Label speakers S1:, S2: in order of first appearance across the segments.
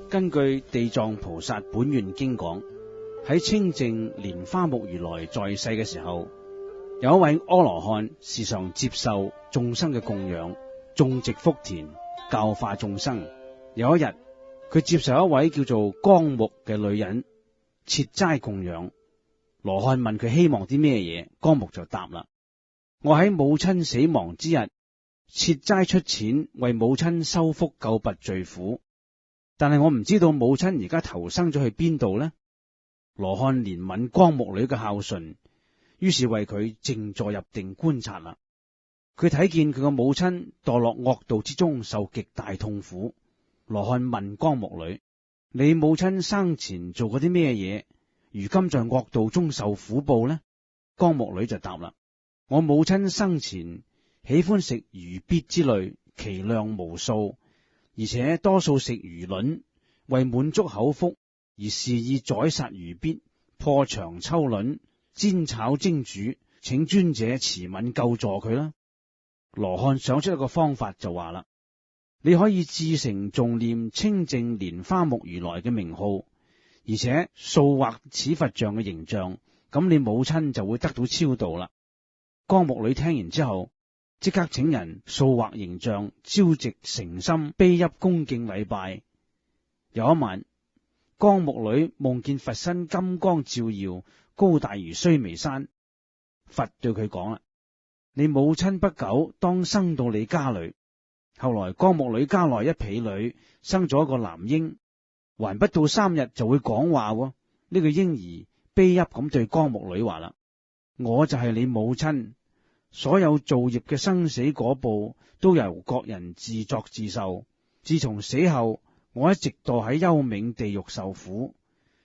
S1: 根據地藏菩薩本願經講，喺清淨蓮花目如來在世嘅時候，有一位阿羅漢時常接受眾生嘅供養，種植福田，教化眾生。有一日，佢接受一位叫做光目嘅女人設齋供養。羅漢問佢希望啲咩嘢，光目就答啦：我喺母親死亡之日設齋出錢為母親修福救拔罪苦，但係我唔知道母親而家投生咗去邊度呢？羅漢憐憫光目女嘅孝順，於是為佢靜坐入定觀察啦。佢睇見佢個母親墮落惡道之中，受極大痛苦。羅漢問光目女：你母親生前做過啲咩嘢，如今在惡道中受苦報呢？光目女就答啦：我母親生前喜歡食魚鱉之類，其量無數，而且多數食魚卵，為滿足口腹而肆意宰殺魚鱉，破腸抽卵，煎炒蒸煮，請尊者慈憫救助佢啦。羅漢想出一個方法，就話啦：你可以至誠誦念清淨蓮花目如來嘅名號，而且塑畫此佛像嘅形象，咁你母親就會得到超度啦。光目女聽完之後，即刻請人塑畫形象，朝夕誠心悲泣恭敬禮拜。有一晚，光目女夢見佛身金光照耀，高大如須彌山。佛對佢講啦：你母親不久當生到你家裏。後來光目女家內一婢女生咗一個男嬰，還不到3日就會講話喎。呢個嬰兒悲泣咁對光目女話啦：我就係你母親，所有造業嘅生死果報都由各人自作自受。自從死後，我一直墮喺幽冥地獄受苦，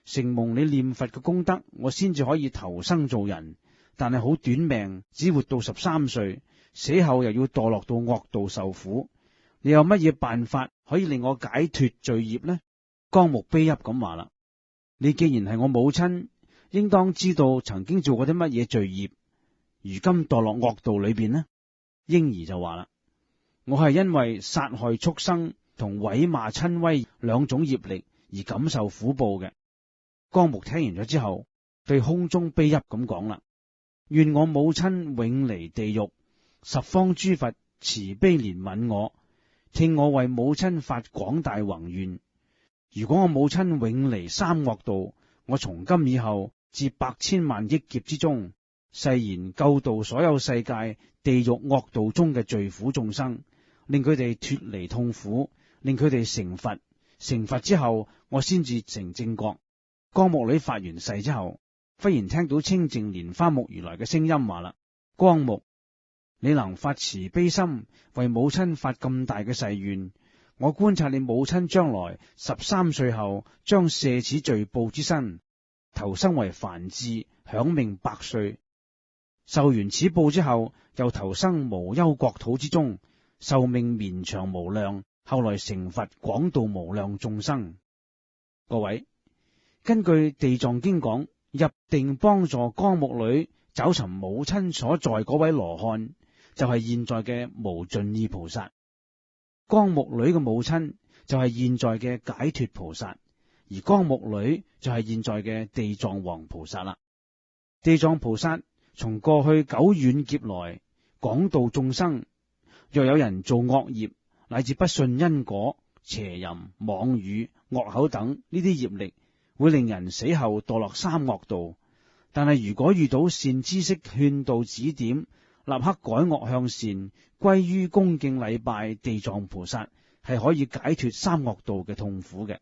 S1: 承蒙你念佛嘅功德，我先至可以投生做人，但係好短命，只活到13歲，死後又要墮落到惡道受苦。你有乜嘢辦法可以令我解脫罪業呢？光目悲泣咁話啦：你既然係我母親，應當知道曾經做過啲乜嘢罪業，如今墮落惡道裏邊呢？嬰兒就話啦：我係因為殺害畜生同毀罵親威2種業力而感受苦報嘅。光目聽完咗之後，對空中悲泣咁講啦：願我母親永離地獄，十方諸佛慈悲憐憫我，聽我為母親發廣大宏願。如果我母親永離三惡道，我從今以後至百千萬億劫之中，誓言救度所有世界地獄惡道中嘅罪苦眾生，令佢哋脫離痛苦，令佢哋成佛。成佛之後，我先至成正覺。光目女發完誓之後，忽然聽到清淨蓮花目如來嘅聲音話啦：光目，你能發慈悲心，為母親發咁大嘅誓願，我觀察你母親將來13歲後將卸此罪報之身，投生為梵志，享命100歲。受完此報之後，又投生無憂國土之中，壽命綿長無量，後來成佛，廣度無量眾生。各位，根據地藏經講，入定幫助光目女找尋母親所在嗰位羅漢，就係現在嘅無盡意菩薩。光目女嘅母親就係現在嘅解脫菩薩，而光目女就係現在嘅地藏王菩薩啦。地藏菩薩從過去久遠劫來廣度眾生，若有人做惡業，乃至不信因果、邪淫、妄語、惡口等呢啲業力，會令人死後墮落三惡道。但係如果遇到善知識勸導指點，立刻改惡向善，歸於恭敬禮拜地藏菩薩，係可以解脫三惡道嘅痛苦嘅。